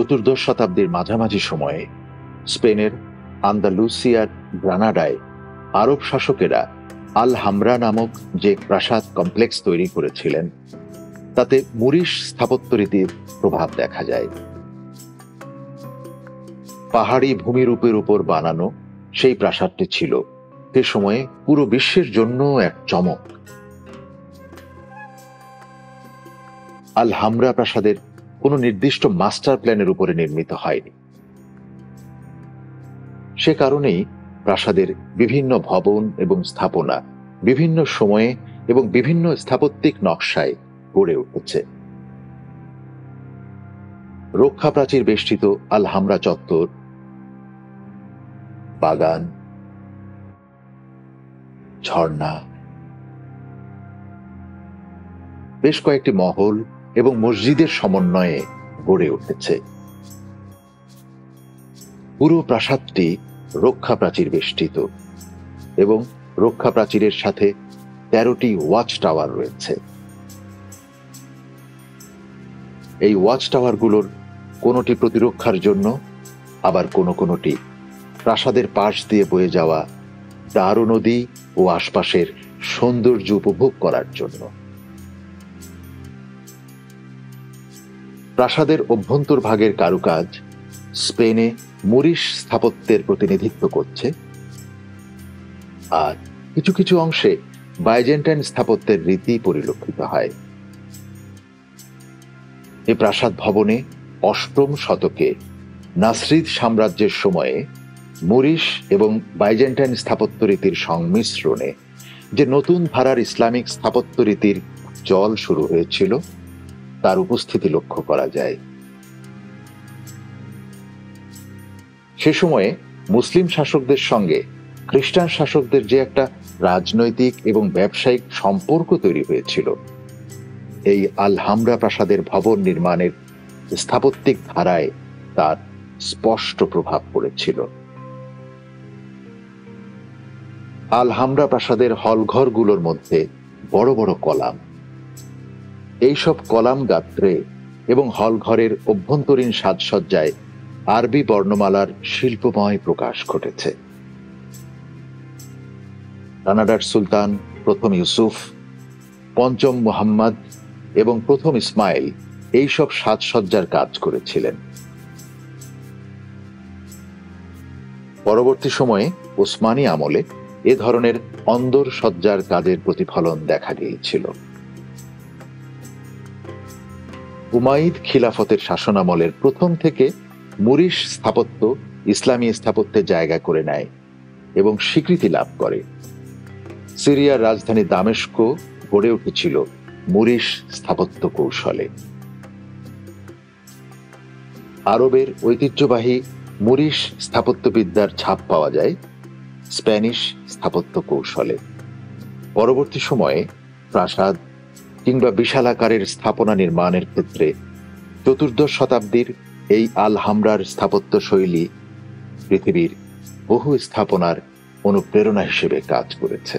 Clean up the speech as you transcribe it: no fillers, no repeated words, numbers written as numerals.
চতুর্দশ শতাব্দীর মাঝামাঝি সময়ে স্পেনের আন্দালুসিয়ার গ্রানাডায় আরব শাসকেরা আল হামরা নামক যে প্রাসাদ কমপ্লেক্স তৈরি করেছিলেন তাতে মুরিশ স্থাপত্যরীতির প্রভাব দেখা যায়। পাহাড়ি ভূমিরূপের উপর বানানো সেই প্রাসাদটি ছিল সে সময়ে পুরো বিশ্বের জন্য এক চমক। আল হামরা প্রাসাদের কোনো নির্দিষ্ট মাস্টার প্ল্যানের উপরে নির্মিত হয়নি। সে কারণেই প্রাসাদের বিভিন্ন ভবন এবং স্থাপনা বিভিন্ন সময়ে এবং বিভিন্ন স্থাপত্যিক নকশায় গড়ে উঠেছে। রক্ষা প্রাচীর বেষ্টিত আল হামরা চত্বর, বাগান, ঝর্ণা, বেশ কয়েকটি মহল এবং মসজিদের সমন্বয়ে গড়ে উঠেছে। পুরো প্রাসাদটি রক্ষা প্রাচীর বেষ্টিত এবং রক্ষা প্রাচীরের সাথে 13টি ওয়াচ টাওয়ার রয়েছে। এই ওয়াচ টাওয়ারগুলোর কোনোটি প্রতিরক্ষার জন্য, আবার কোনোটি প্রাসাদের পাশ দিয়ে বয়ে যাওয়া দারু নদী ও আশপাশের সৌন্দর্য উপভোগ করার জন্য। প্রাসাদের অভ্যন্তরভাগের কারুকাজ স্পেনে মুরিশ স্থাপত্যের প্রতিনিধিত্ব করছে, আর কিছু কিছু অংশে বাইজেন্টাইন স্থাপত্যের রীতি পরিলক্ষিত হয়। এ প্রাসাদ ভবনে 8ম শতকে নাসরিদ সাম্রাজ্যের সময়ে মুরিশ এবং বাইজেন্টাইন স্থাপত্য রীতির সংমিশ্রণে যে নতুন ধারার ইসলামিক স্থাপত্য রীতির চল শুরু হয়েছিল তার উপস্থিতি লক্ষ্য করা যায়। সে সময়ে মুসলিম শাসকদের সঙ্গে খ্রিস্টান শাসকদের যে একটা রাজনৈতিক এবং ব্যবসায়িক সম্পর্ক তৈরি হয়েছিল, এই আল হামরা প্রাসাদের ভবন নির্মাণের স্থাপত্যিক ধারায় তার স্পষ্ট প্রভাব পড়েছিল। আল হামরা প্রাসাদের হলঘরগুলোর মধ্যে বড় বড় কলাম, এইসব কলাম গাত্রে এবং হলঘরের অভ্যন্তরীণ সাজসজ্জায় আরবি বর্ণমালার শিল্পময় প্রকাশ ঘটেছে। গ্রানাডার সুলতান প্রথম ইউসুফ, পঞ্চম মুহাম্মদ এবং প্রথম ইসমাইল এইসব সাজসজ্জার কাজ করেছিলেন। পরবর্তী সময়ে ওসমানী আমলে এ ধরনের অন্দর সজ্জার কাজের প্রতিফলন দেখা গিয়েছিল। উমাইদ খিলাফতের শাসনামলের প্রথম থেকে মুরিশ স্থাপত্য ইসলামী স্থাপত্যে জায়গা করে নেয় এবং স্বীকৃতি লাভ করে। সিরিয়ার রাজধানী দামেস্ক গড়ে উঠেছিল মুরিশ স্থাপত্য কৌশলে। আরবের ঐতিহ্যবাহী মুরিশ স্থাপত্যবিদ্যার ছাপ পাওয়া যায় স্প্যানিশ স্থাপত্য কৌশলে। পরবর্তী সময়ে প্রাসাদ কিংবা বিশালাকারের স্থাপনা নির্মাণের ক্ষেত্রে চতুর্দশ শতাব্দীর এই আল হামরার স্থাপত্য শৈলী পৃথিবীর বহু স্থাপনার অনুপ্রেরণা হিসেবে কাজ করেছে।